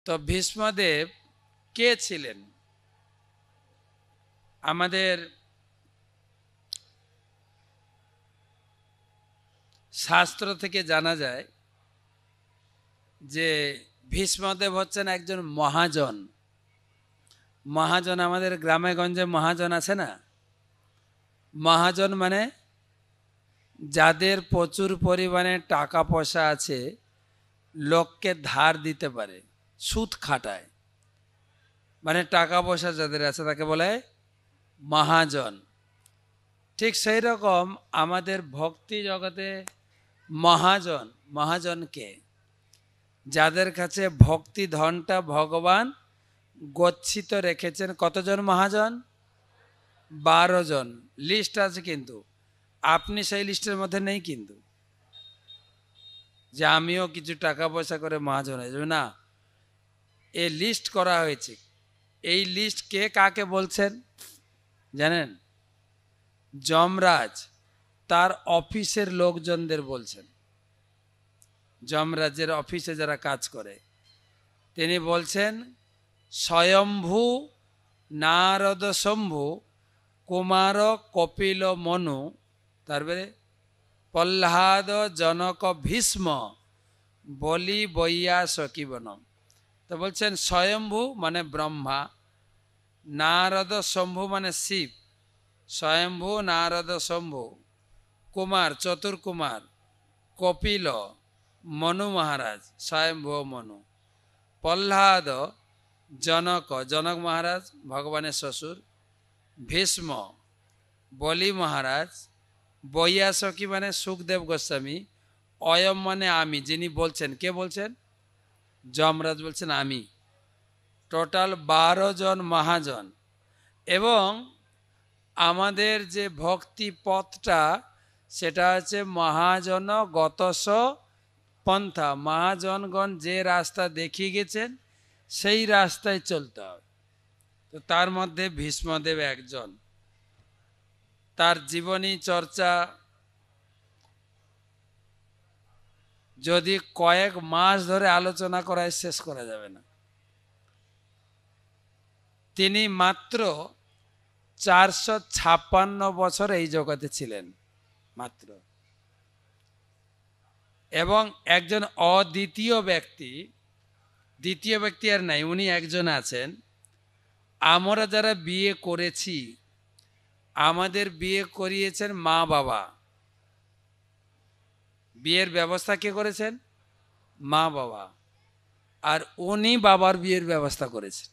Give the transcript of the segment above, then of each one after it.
তো ভীষ্মদেব কে ছিলেন? আমাদের শাস্ত্র থেকে জানা যায় যে ভীষ্মদেব হচ্ছেন একজন মহাজন। মহাজন আমাদের গ্রামে গঞ্জে মহাজন আছে না? মহাজন মানে যাদের প্রচুর পরিমাণে টাকা পয়সা আছে, লোককে ধার দিতে পারে, সুদ খাটায়, মানে টাকা পয়সা যাদের আছে তাকে বলে মহাজন। ঠিক সেই রকম আমাদের ভক্তি জগতে মহাজন, মহাজনকে যাদের কাছে ভক্তি ধনটা ভগবান গচ্ছিত রেখেছেন। কতজন মহাজন? 12 জন। লিস্ট আছে, কিন্তু আপনি সেই লিস্টের মধ্যে নেই, কিন্তু যে আমিও কিছু টাকা পয়সা করে মহাজন হয়ে যাবে না। এই লিস্ট করা হয়েছে। এই লিস্ট কে কাকে বলছেন জানেন? যমরাজ তার অফিসের লোকজনদের বলছেন। যমরাজের অফিসে যারা কাজ করে তিনি বলছেন, স্বয়ম্ভু নারদ শম্ভু কুমার কপিল মনু, তারপরে প্রহ্লাদ জনক ভীষ্ম বলি বৈয়া সকিবনম। তো বলছেন স্বয়ম্ভু মানে ব্রহ্মা, নারদ শম্ভু মানে শিব, স্বয়ম্ভু নারদ শম্ভু, কুমার চতুর্কুমার, কপিল মনু মহারাজ, স্বয়ম্ভু মনু, প্রহ্লাদ জনক, জনক মহারাজ ভগবানের শ্বশুর, ভীষ্ম বলি মহারাজ, বৈয়াসকি মানে সুখদেব গোস্বামী, অয়ম মানে আমি, যিনি বলছেন। কে বলছেন? যমরাজ বলছেন আমি। টোটাল 12 জন মহাজন। এবং আমাদের যে ভক্তি পথটা সেটা হচ্ছে মহাজন গতস পন্থা। মহাজনগণ যে রাস্তা দেখিয়ে গেছেন সেই রাস্তায় চলতে হবে। তো তার মধ্যে ভীষ্মদেব একজন। তার জীবনী চর্চা যদি কয়েক মাস ধরে আলোচনা করায় শেষ করা যাবে না। তিনি মাত্র 456 বছর এই জগতে ছিলেন মাত্র। এবং একজন অদ্বিতীয় ব্যক্তি, দ্বিতীয় ব্যক্তি আর নাই, উনি একজন আছেন। আমরা যারা বিয়ে করেছি, আমাদের বিয়ে করিয়েছেন মা বাবা। বিয়ের ব্যবস্থা কে করেছেন? মা বাবা। আর উনি বাবার বিয়ের ব্যবস্থা করেছেন।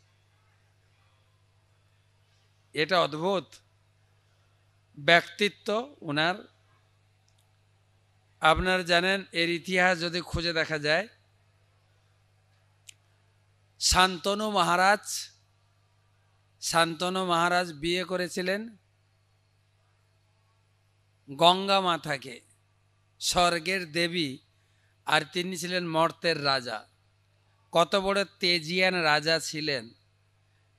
এটা অদ্ভুত ব্যক্তিত্ব উনার। আপনারা জানেন, এর ইতিহাস যদি খুঁজে দেখা যায়, শান্তনু মহারাজ বিয়ে করেছিলেন গঙ্গা মাতাকে, স্বর্গের দেবী, আর তিনি ছিলেন মর্তের রাজা। কত বড় তেজিয়ান রাজা ছিলেন!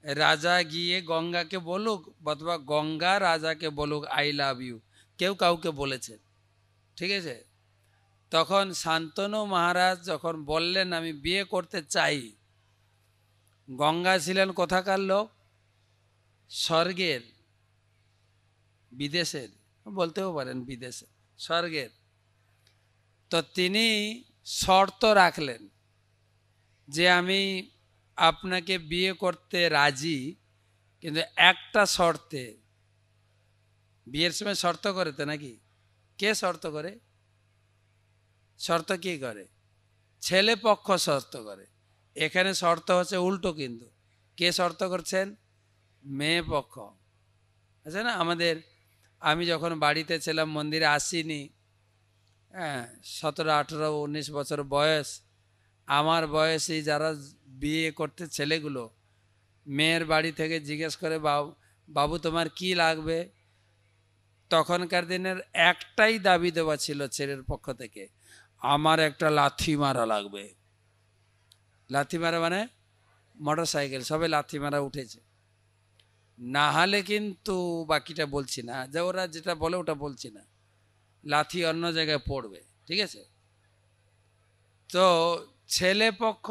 রাজা গিয়ে গঙ্গাকে বলুক, অথবা গঙ্গা রাজাকে বলুক আই লাভ ইউ, কেউ কাউকে বলেছে, ঠিক আছে? তখন শান্তনু মহারাজ যখন বললেন আমি বিয়ে করতে চাই, গঙ্গা ছিলেন কোথাকার লোক? স্বর্গের, বিদেশের, বলতেও পারেন বিদেশের, স্বর্গের। তো তিনি শর্ত রাখলেন যে আমি আপনাকে বিয়ে করতে রাজি, কিন্তু একটা শর্তে। বিয়ের সময় শর্ত করে তো নাকি? কে শর্ত করে? শর্ত কি করে? ছেলে পক্ষ শর্ত করে। এখানে শর্ত হচ্ছে উল্টো, কিন্তু কে শর্ত করছেন? মেয়ে পক্ষ। আছে না আমাদের, আমি যখন বাড়িতে ছিলাম, মন্দিরে আসিনি, হ্যাঁ, 17, 18, 19 বছর বয়স, আমার বয়সী যারা বিয়ে করতে ছেলেগুলো মেয়ের বাড়ি থেকে জিজ্ঞেস করে, বাবু তোমার কি লাগবে? তখনকার দিনের একটাই দাবি দেওয়া ছিল ছেলের পক্ষ থেকে, আমার একটা লাথি মারা লাগবে। লাথি মারা মানে মোটর সাইকেল, সবে লাথি মারা উঠেছে, না হলে কিন্তু বাকিটা বলছি না, যে ওরা যেটা বলে ওটা বলছি না, লাথি অন্য জায়গায় পড়বে, ঠিক আছে? তো ছেলে পক্ষ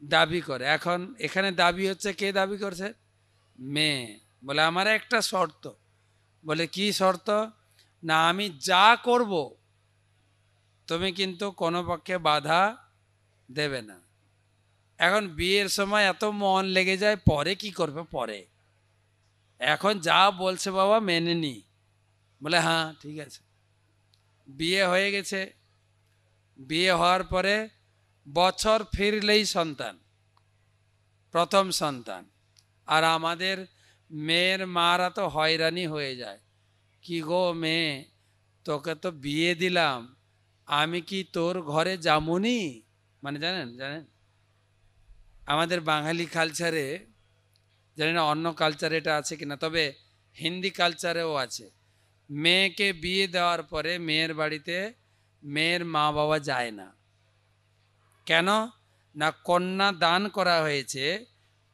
দাবি করে। এখন এখানে দাবি হচ্ছে, কে দাবি করছে? মেয়ে। বলে আমার একটা শর্ত। বলে কি শর্ত? না আমি যা করব তুমি কিন্তু কোনো পক্ষে বাধা দেবে না। এখন বিয়ের সময় এত মন লেগে যায়, পরে কি করবে পরে, এখন যা বলছে বাবা মেনে নি। বলে হ্যাঁ ঠিক আছে। বিয়ে হয়ে গেছে। বিয়ে হওয়ার পরে বছর ফিরলেই সন্তান, প্রথম সন্তান। আর আমাদের মেয়ের মারা তো হয়রানি হয়ে যায়, কি গো মেয়ে, তোকে তো বিয়ে দিলাম, আমি কি তোর ঘরে যামুনি? মানে জানেন জানেন আমাদের বাঙালি কালচারে, জানি না অন্য কালচারে এটা আছে কিনা, তবে হিন্দি কালচারেও আছে। মেয়েকে বিয়ে দেওয়ার পরে মেয়ের বাড়িতে মেয়ের মা বাবা যায় না। কেন? না কন্যা দান করা হয়েছে,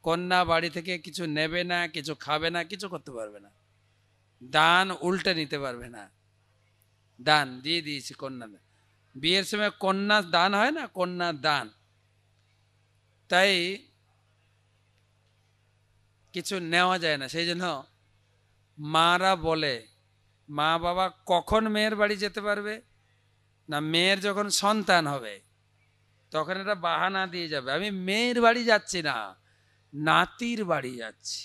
কন্যা বাড়ি থেকে কিছু নেবে না, কিছু খাবে না, কিছু করতে পারবে না, দান উল্টে নিতে পারবে না। দান দিয়ে দিয়েছি, কন্যা দান। বিয়ের সময় কন্যা দান হয় না, কন্যা দান। তাই কিছু নেওয়া যায় না। সেই জন্য মারা বলে, মা বাবা কখন মেয়ের বাড়ি যেতে পারবে? না মেয়ের যখন সন্তান হবে তখন এটা বাহানা দিয়ে যাবে, আমি মেয়ের বাড়ি যাচ্ছি না, নাতির বাড়ি যাচ্ছি।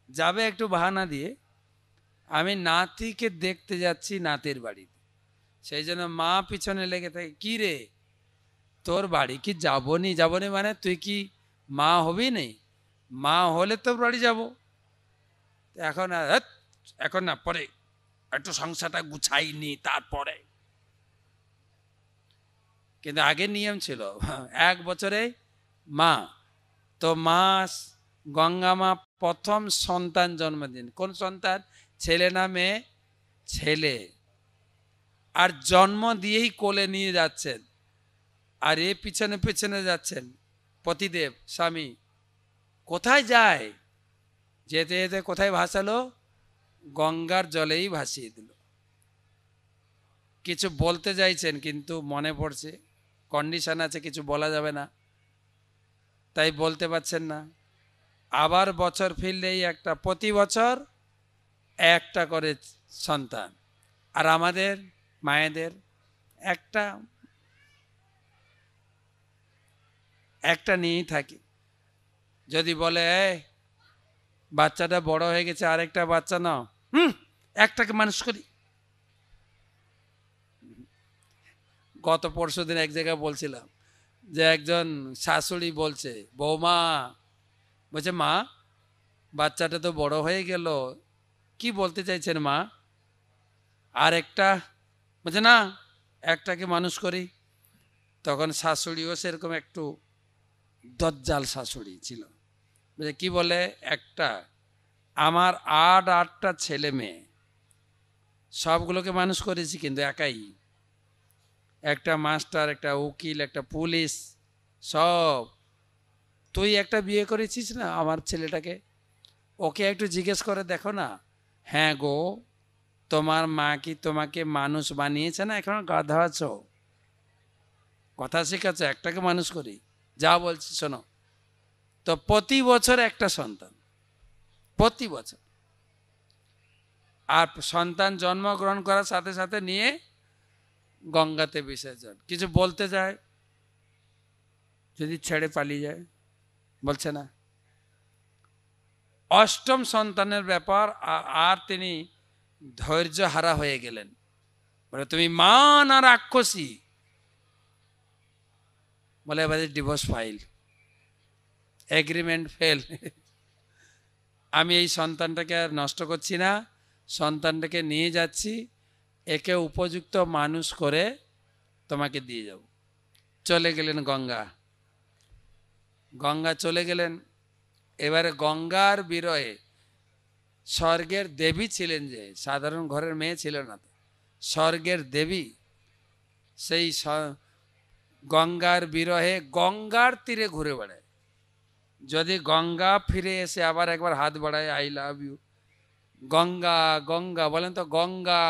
যাবে একটু বাহানা দিয়ে, আমি নাতিকে দেখতে যাচ্ছি নাতির বাড়িতে। সেই জন্য মা পিছনে লেগে থাকে, কি রে তোর বাড়ি কি যাবনি? যাবনি মানে তুই কি মা হবি নেই? মা হলে তোর বাড়ি যাব। এখন এখন না, পরে একটু সংসারটা গুছাইনি তারপরে। কিন্তু আগে নিয়ম ছিল 1 বছরে মা। তো মা গঙ্গা মা প্রথম সন্তান জন্মদিন, কোন সন্তান? ছেলে না মেয়ে? ছেলে। আর জন্ম দিয়েই কোলে নিয়ে যাচ্ছেন, আর এ পিছনে পিছনে যাচ্ছেন পতিদেব স্বামী। কোথায় যায়? যেতে যেতে কোথায় ভাসালো? গঙ্গার জলেই ভাসিয়ে দিল। কিছু বলতে চাইছেন কিন্তু মনে পড়ছে কন্ডিশন আছে, কিছু বলা যাবে না, তাই বলতে পারছেন না। আবার বছর ফিরলেই একটা, প্রতি বছর একটা করে সন্তান। আর আমাদের মায়েদের একটা একটা নিয়েই থাকি। যদি বলে বাচ্চাটা বড় হয়ে গেছে, আরেকটা বাচ্চা নাও, একটাকে মানুষ করি। গত পরশুদিন এক জায়গায় বলছিলাম যে একজন শাশুড়ি বলছে, বৌমা বলছে, মা বাচ্চাটা তো বড় হয়ে গেল, কি বলতে চাইছেন মা? আর একটা? বলছে না, একটাকে মানুষ করি। তখন শাশুড়িও সেরকম একটু দজ্জাল শাশুড়ি ছিল। বলছে কি বলে? একটা? আমার 8টা ছেলে মেয়ে, সবগুলোকে মানুষ করেছি কিন্তু একাই। একটা মাস্টার, একটা উকিল, একটা পুলিশ, সব। তুই একটা বিয়ে করেছিস না আমার ছেলেটাকে, ওকে একটু জিজ্ঞেস করে দেখো না। হ্যাঁ গো, তোমার মা কি তোমাকে মানুষ বানিয়েছে না এখন গাধা আছো? কথা শেখাচ্ছে, একটাকে মানুষ করি, যা বলছি শোনো। তো প্রতি বছর একটা সন্তান, প্রতি বছর। আর সন্তান জন্মগ্রহণ করার সাথে সাথে নিয়ে গঙ্গাতে বিসর্জন। কিছু বলতে যায়, যদি ছেড়ে পালিয়ে যায়, বলছে না। 8ম সন্তানের ব্যাপার, আর তিনি ধৈর্য হারা হয়ে গেলেন। বলে তুমি মা না রাক্ষসী? বলে এবারে ডিভোর্স ফাইল, এগ্রিমেন্ট ফেল। আমি এই সন্তানটাকে আর নষ্ট করছি না, সন্তানটাকে নিয়ে যাচ্ছি, একে উপযুক্ত মানুষ করে তোমাকে দিয়ে যাব। চলে গেলেন গঙ্গা। গঙ্গা চলে গেলেন। এবারে গঙ্গার বিরহে স্বর্গের দেবী ছিলেন, যে সাধারণ ঘরের মেয়ে ছিল না, স্বর্গের দেবী, সেই গঙ্গার বিরহে গঙ্গার তীরে ঘুরে বেড়ায়। যদি গঙ্গা ফিরে এসে আবার একবার হাত বাড়ায়, I love you Ganga Ganga, বলেন তো গঙ্গা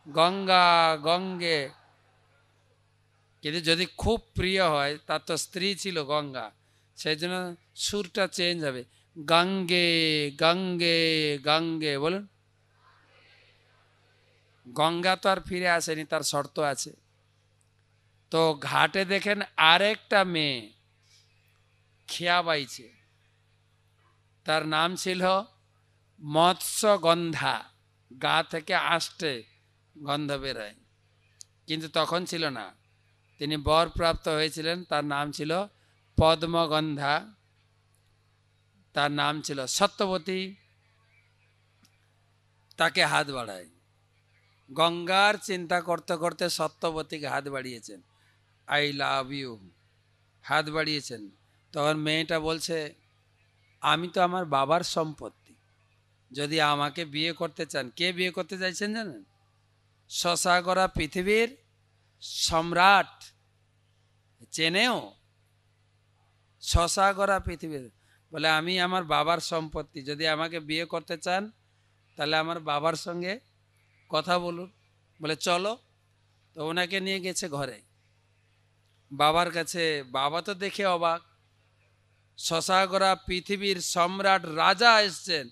গঙ্গা গঙ্গে, কিন্তু যদি খুব প্রিয় হয়, তার তো স্ত্রী ছিল গঙ্গা, সেই জন্য সুরটা চেঞ্জ হবে, গঙ্গে গঙ্গে গঙ্গে। বলুন, গঙ্গা তো আর ফিরে আসেনি, তার শর্ত আছে। তো ঘাটে দেখেন আরেকটা মেয়ে খেয়া বাইছে, তার নাম ছিল মৎস্যগন্ধা, গা থেকে আষ্টে গন্ধ বেরোয়, কিন্তু তখন ছিল না, তিনি বর প্রাপ্ত হয়েছিলেন, তার নাম ছিল পদ্মগন্ধা, তার নাম ছিল সত্যবতী। তাকে হাত বাড়ায়, গঙ্গার চিন্তা করতে করতে সত্যবতীকে হাত বাড়িয়েছেন, আই লাভ ইউ, হাত বাড়িয়েছেন। তখন মেয়েটা বলছে, আমি তো আমার বাবার সম্পত্তি, যদি আমাকে বিয়ে করতে চান। কে বিয়ে করতে চাইছেন জানেন? শশাগরা পৃথিবীর সম্রাট, চেনেও? শশাগরা পৃথিবীর, বলে আমি আমার বাবার সম্পত্তি, যদি আমাকে বিয়ে করতে চান তাহলে আমার বাবার সঙ্গে কথা বলুন। বলে চলো। তো ওনাকে নিয়ে গেছে ঘরে, বাবার কাছে। বাবা তো দেখে অবাক, শশাগরা পৃথিবীর সম্রাট রাজা এসছেন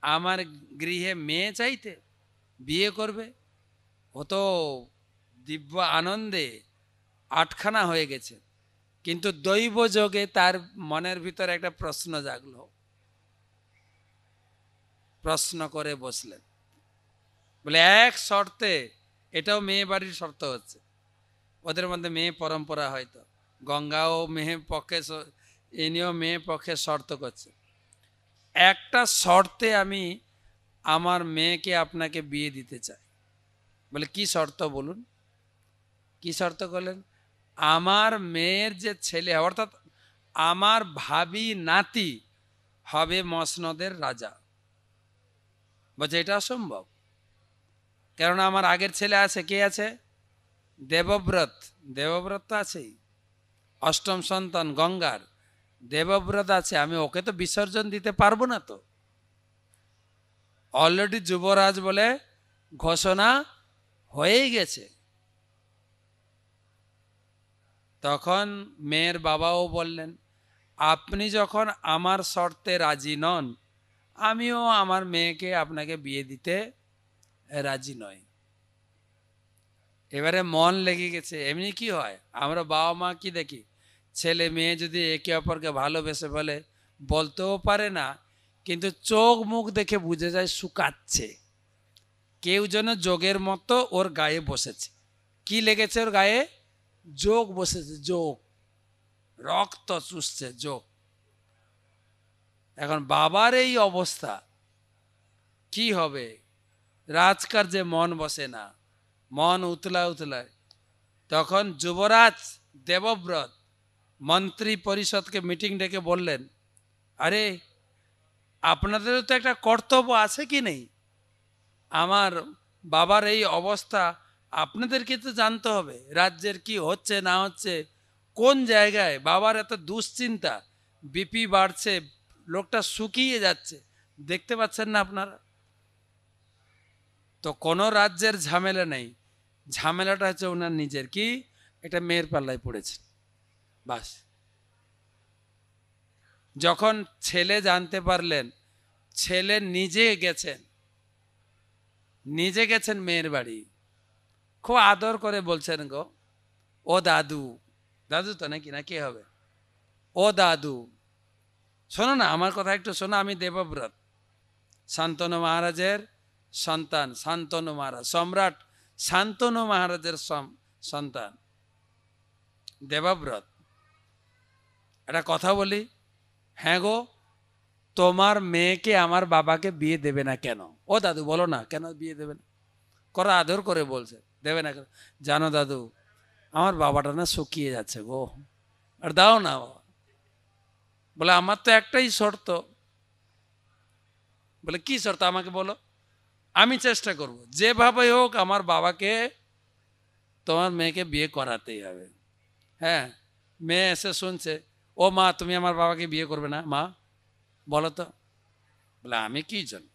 আমার গৃহে মেয়ে চাইতে, বিয়ে করবে। ও তো দিব্য আনন্দে আটখানা হয়ে গেছে, কিন্তু দৈব যোগে তার মনের ভিতরে একটা প্রশ্ন জাগলো, প্রশ্ন করে বসলেন, বলে এক শর্তে, এটাও মেয়ে বাড়ির শর্ত হচ্ছে, ওদের মধ্যে মেয়ে পরম্পরা, হয়তো গঙ্গাও মেয়ে পক্ষে, ইনিও মেয়ে পক্ষে শর্ত করছে, একটা শর্তে আমি আমার মেয়েকে আপনাকে বিয়ে দিতে চাই। বলে কি শর্ত বলুন? কি শর্ত করলেন? আমার মেয়ের যে ছেলে, অর্থাৎ আমার ভাবি নাতি হবে মসনদের রাজা। বলছে এটা অসম্ভব, কেননা আমার আগের ছেলে আছে, কে আছে? দেবব্রত। দেবব্রত তো আছেই, অষ্টম সন্তান গঙ্গার, দেবব্রত আছে, আমি ওকে তো বিসর্জন দিতে পারবো না। তো অলরেডি যুবরাজ বলে ঘোষণা হয়েই গেছে। তখন মেয়ের বাবাও বললেন, আপনি যখন আমার শর্তে রাজি নন, আমিও আমার মেয়েকে আপনাকে বিয়ে দিতে রাজি নই। এবারে মন লেগে গেছে। এমনি কি হয়, আমরা বাবা মা কি দেখি, ছেলে মেয়ে যদি একে অপরকে ভালোবেসে বলে, বলতেও পারে না, কিন্তু চোখ মুখ দেখে বুঝে যায় শুকাচ্ছে, কেউ যেন যোগের মতো ওর গায়ে বসেছে। কি লেগেছে ওর গায়ে? যোগ বসেছে, যোগ, রক্ত চুষছে যোগ। এখন বাবার এই অবস্থা, কি হবে? রাজকার্যে মন বসে না, মন উতলা উতলায়। তখন যুবরাজ দেবব্রত মন্ত্রী পরিষদকে মিটিং ডেকে বললেন, আরে আপনাদেরও তো একটা কর্তব্য আছে কি নেই? আমার বাবার এই অবস্থা আপনাদেরকে তো জানতে হবে, রাজ্যের কি হচ্ছে না হচ্ছে, কোন জায়গায় বাবার এত দুশ্চিন্তা, বিপি বাড়ছে, লোকটা শুকিয়ে যাচ্ছে, দেখতে পাচ্ছেন না আপনারা? তো কোনো রাজ্যের ঝামেলা নেই, ঝামেলাটা হচ্ছে ওনার নিজের, কি একটা মেয়ের পাল্লায় পড়েছে, বাস। যখন ছেলে জানতে পারলেন, ছেলে নিজে গেছেন, নিজে গেছেন মেয়ের বাড়ি, খুব আদর করে বলছেন, গো ও দাদু, দাদু তো নাকি, না কে হবে, ও দাদু শোনো না, আমার কথা একটু শোনো, আমি দেবব্রত, শান্তনু মহারাজের সন্তান, শান্তনু মহারাজ, সম্রাট শান্তনু মহারাজের সন্তান দেবব্রত। একটা কথা বলি, হ্যাঁ গো, তোমার মেয়েকে আমার বাবাকে বিয়ে দেবে না কেন? ও দাদু বলো না, কেন বিয়ে দেবে না? করা আদর করে বলছে, দেবে না কেন? জানো দাদু, আমার বাবাটা না শুকিয়ে যাচ্ছে গো, আর দাও না। বলে আমার তো একটাই শর্ত। বলে কি শর্ত আমাকে বলো, আমি চেষ্টা করব, যেভাবে হোক আমার বাবাকে তোমার মেয়েকে বিয়ে করাতেই হবে। হ্যাঁ, মেয়ে এসে শুনছে, ও মা, তুমি আমার বাবাকে বিয়ে করবে না মা, বলো তো। বলে আমি কি জানি।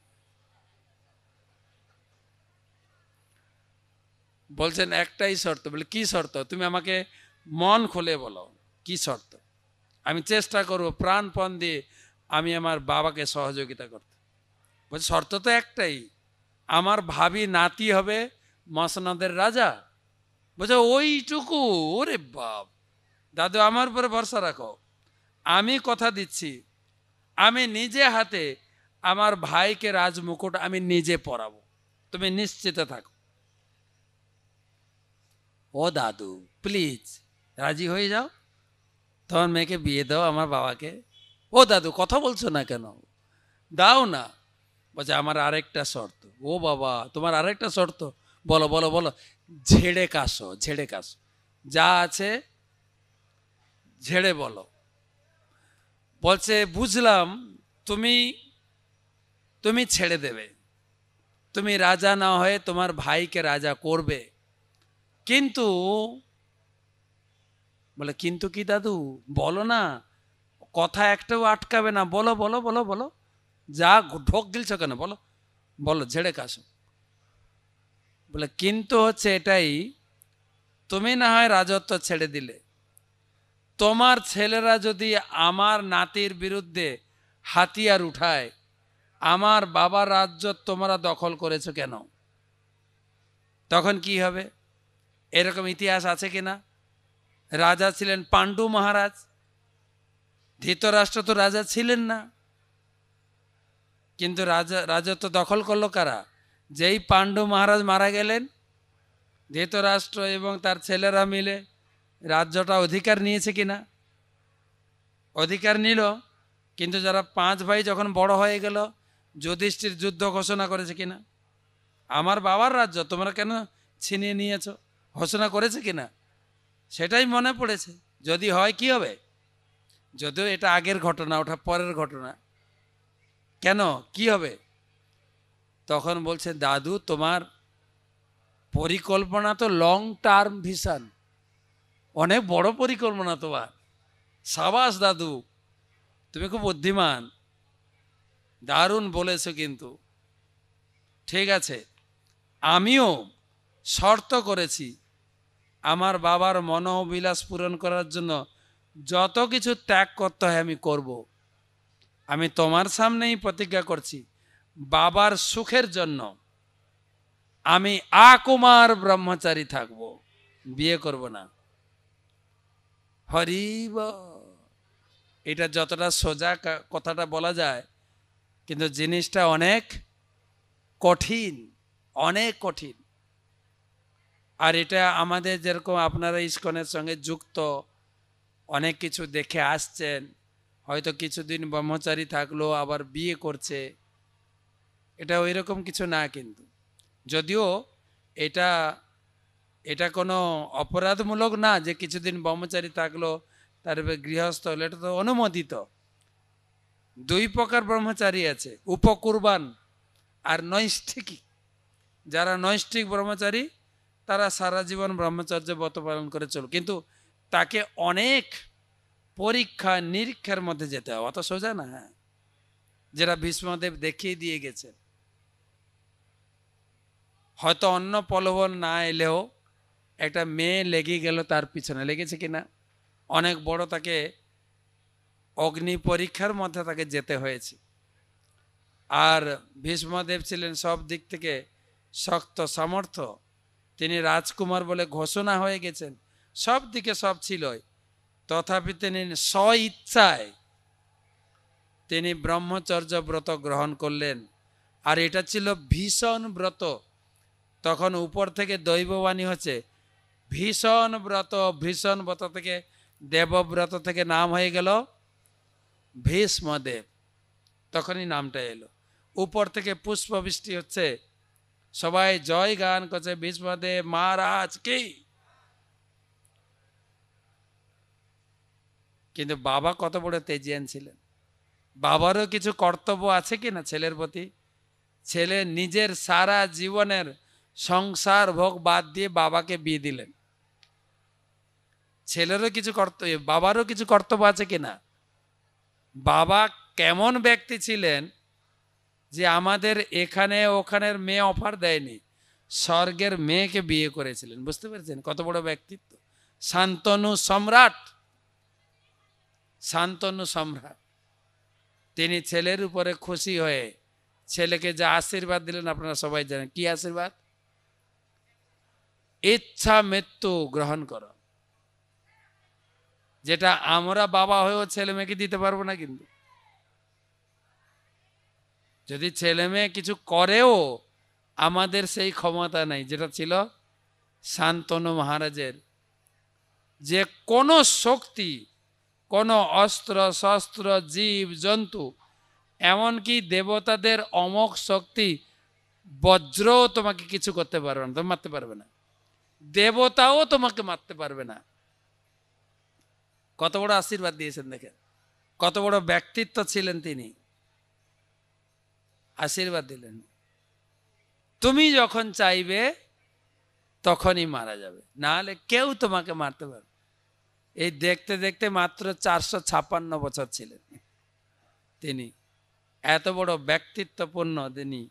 বলছেন একটাই শর্ত। বলে কি শর্ত? তুমি আমাকে মন খুলে বলো কি শর্ত, আমি চেষ্টা করব প্রাণপণ দিয়ে আমি আমার বাবাকে সহযোগিতা করতে। বলছে শর্ত তো একটাই, আমার ভাবি নাতি হবে মসনদের রাজা। বলছে ওইটুকু? ওরে বাপ, দাদু আমার উপরে ভরসা রাখো, আমি কথা দিচ্ছি আমি নিজে হাতে আমার ভাইকে রাজমুকুট আমি নিজে পরাবো, তুমি নিশ্চিত থাকো। ও দাদু প্লিজ রাজি হয়ে যাও, তোমার মেয়েকে বিয়ে দাও আমার বাবাকে। ও দাদু কথা বলছো না কেন, দাও না। বলছে আমার আরেকটা শর্ত। ও বাবা তোমার আরেকটা শর্ত, বলো বলো বলো। ঝেড়ে কাশো, ঝেড়ে কাশো, যা আছে ঝেড়ে বলো। বলছে বুঝলাম, তুমি তুমি ছেড়ে দেবে, তুমি রাজা না হয়ে তোমার ভাইকে রাজা করবে, কিন্তু বলে কিন্তু কি দাদু বলো না, কথা একটাও আটকাবে না, বলো বলো বলো বলো, যা ঢোক গিলছ কেন, বলো বলো ঝেড়ে কাশো। বলে কিন্তু হচ্ছে এটাই, তুমি না হয় রাজত্ব ছেড়ে দিলে, তোমার ছেলেরা যদি আমার নাতির বিরুদ্ধে হাতিয়ার উঠায়, আমার বাবার রাজ্য তোমরা দখল করেছো কেন, তখন কি হবে? এরকম ইতিহাস আছে কিনা? রাজা ছিলেন পাণ্ডু মহারাজ, ধৃতরাষ্ট্র তো রাজা ছিলেন না, কিন্তু রাজত্ব দখল করলো কারা? যেই পাণ্ডু মহারাজ মারা গেলেন, ধৃতরাষ্ট্র এবং তার ছেলেরা মিলে রাজ্যটা অধিকার নিয়েছে কিনা? অধিকার নিল, কিন্তু যারা 5 ভাই যখন বড় হয়ে গেল, যুধিষ্ঠির যুদ্ধ ঘোষণা করেছে কিনা? আমার বাবার রাজ্য তোমরা কেন ছিনিয়ে নিয়েছো, ঘোষণা করেছে কিনা? সেটাই মনে পড়েছে। যদি হয় কি হবে? যদিও এটা আগের ঘটনা, ওটা পরের ঘটনা। কেন কি হবে? তখন বলছে দাদু তোমার পরিকল্পনা তো লং টার্ম ভিশন, অনেক বড় পরিকল্পনা তোমার, সাবাস দাদু তুমি খুব বুদ্ধিমান, দারুণ বলেছো, কিন্তু ঠিক আছে আমিও শর্ত করেছি, আমার বাবার মনোবিলাস পূরণ করার জন্য যত কিছু ত্যাগ করতে হয় আমি করব। আমি তোমার সামনেই প্রতিজ্ঞা করছি, বাবার সুখের জন্য আমি আকুমার ব্রহ্মচারী থাকব, বিয়ে করব না। হরিব, এটা যতটা সোজা কথাটা বলা যায়, কিন্তু জিনিসটা অনেক কঠিন, অনেক কঠিন। আর এটা আমাদের যেরকম আপনারা ইস্কনের সঙ্গে যুক্ত, অনেক কিছু দেখে আসছেন, হয়তো কিছুদিন ব্রহ্মচারী থাকলো আবার বিয়ে করছে, এটা ওই রকম কিছু না। কিন্তু যদিও এটা এটা কোনো অপরাধমূলক না যে কিছুদিন ব্রহ্মচারী থাকলো তারপরে গৃহস্থ হলো, এটা তো অনুমোদিত। 2 প্রকার ব্রহ্মচারী আছে, উপকুরবান আর নৈষ্ঠিক। যারা নৈষ্ঠিক ব্রহ্মচারী তারা সারা জীবন ব্রহ্মচর্য ব্রত পালন করে চল, কিন্তু তাকে অনেক পরীক্ষা নিরীক্ষার মধ্যে যেতে হবে, অত সোজা না। হ্যাঁ, যেটা ভীষ্মদেব দেখিয়ে দিয়ে গেছেন। হয়তো অন্য প্রলোভন না এলেও একটা মেয়ে লেগে গেল, তার পিছনে লেগেছে কিনা, অনেক বড় তাকে অগ্নি পরীক্ষার মধ্যে তাকে যেতে হয়েছে। আর ভীষ্মদেব ছিলেন সব দিক থেকে শক্ত সামর্থ্য, তিনি রাজকুমার বলে ঘোষণা হয়ে গেছেন, সব দিকে সব ছিলই, তথাপি তিনি স্ব ইচ্ছায় তিনি ব্রহ্মচর্য ব্রত গ্রহণ করলেন। আর এটা ছিল ভীষণ ব্রত, তখন উপর থেকে দৈববাণী হচ্ছে ভীষণ ব্রত, ভীষণ ব্রত থেকে দেবব্রত থেকে নাম হয়ে গেল ভীষ্মদেব, তখনই নামটা এলো। উপর থেকে পুষ্পবৃষ্টি হচ্ছে, সবাই জয় গান করছে ভীষ্মদেব মহারাজ কি। কিন্তু বাবা কত বড় তেজিয়ান ছিলেন, বাবারও কিছু কর্তব্য আছে কিনা ছেলের প্রতি। ছেলে নিজের সারা জীবনের সংসার ভোগ বাদ দিয়ে বাবাকে বিয়ে দিলেন, ছেলেরও কিছু কর্তব্য, বাবারও কিছু কর্তব্য আছে কিনা। বাবা কেমন ব্যক্তি ছিলেন যে আমাদের এখানে ওখানের মেয়ে অফার দেয়নি, স্বর্গের মেয়েকে বিয়ে করেছিলেন, বুঝতে পেরেছেন কত বড় ব্যক্তিত্ব। শান্তনু সম্রাট, শান্তনু সম্রাট, তিনি ছেলের উপরে খুশি হয়ে ছেলেকে যে আশীর্বাদ দিলেন আপনারা সবাই জানেন। কি আশীর্বাদ? ইচ্ছা মৃত্যু গ্রহণ করো। যেটা আমরা বাবা হয়েও ছেলে মেয়েকে দিতে পারবো না। কিন্তু যদি ছেলে মেয়ে কিছু করেও আমাদের সেই ক্ষমতা নাই, যেটা ছিল শান্তনু মহারাজের। যে কোনো শক্তি, কোনো অস্ত্র শস্ত্র, জীব জন্তু, এমনকি দেবতাদের অমোঘ শক্তি বজ্রও তোমাকে কিছু করতে পারবে না, তুমি মারতে পারবে না। দেবতাও তোমাকে মারতে পারবে না। কত বড় আশীর্বাদ দিয়েছেন দেখেন, কত বড় ব্যক্তিত্ব ছিলেন তিনি। আশীর্বাদ দিলেন, তুমি যখন চাইবে তখনই মারা যাবে, না হলে কেউ তোমাকে মারতে পারবে। এই দেখতে দেখতে মাত্র 456 বছর ছিলেন তিনি। এত বড় ব্যক্তিত্বপূর্ণ তিনি।